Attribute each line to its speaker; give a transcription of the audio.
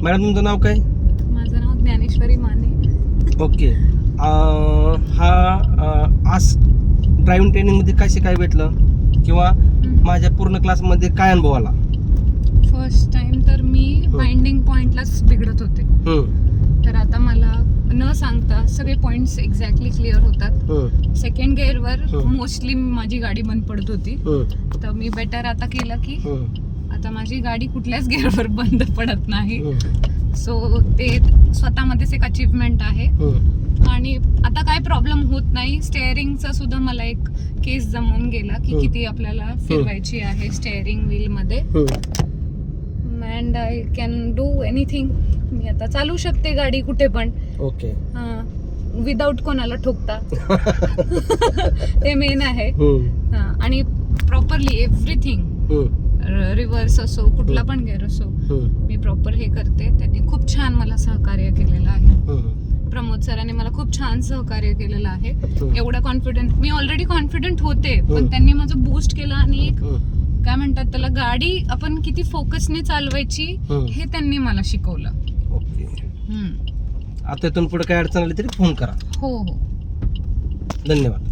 Speaker 1: Madam तुमचं नाव काय?
Speaker 2: माझं नाव ज्ञानेश्वरी माने.
Speaker 1: ओके. आज ड्रायव्हिंग ट्रेनिंगमध्ये काय भेटलं किंवा माझ्या पूर्ण क्लासमध्ये काय अनुभव आला?
Speaker 2: फर्स्ट टाइम तर मी बाइंडिंग पॉइंटलाच बिघडत होते. तर आता मला न सांगता सगळे पॉइंट्स एक्झॅक्टली क्लिअर होतात. सेकंड गिअरवर मोस्टली माझी गाडी बंद पडत होती. तर मी बेटर आता केलं की आता माझी गाडी कुठल्याच गिअरवर बंद पडत नाही. सो ते स्वतःमध्येच एक अचीवमेंट आहे. आणि आता काय प्रॉब्लेम होत नाही. स्टेअरिंगचा सुद्धा मला एक केस जमून गेला की किती आपल्याला फिरवायची आहे स्टेअरिंग व्हील मध्ये. And I can do anything. मी आता चालू शकते गाडी कुठे पण.
Speaker 1: ओके.
Speaker 2: विदाउट कोणाला ठोकता. ते मेन आहे. आणि प्रॉपरली एव्हरीथिंग, रिव्हर्स असो कुठला पण गिअर असो, मी प्रॉपर हे करते. त्यांनी खूप छान मला सहकार्य केलेलं आहे. प्रमोद सरांनी मला खूप छान सहकार्य केलेलं आहे. एवढं कॉन्फिडंट मी ऑलरेडी कॉन्फिडंट होते, पण त्यांनी माझं बूस्ट केलं. आणि एक काय म्हणतात त्याला, गाडी आपण किती फोकसने चालवायची हे त्यांनी मला शिकवलं.
Speaker 1: ओके. आता इथून पुढे काय अडचण आली तरी फोन करा.
Speaker 2: हो हो.
Speaker 1: धन्यवाद.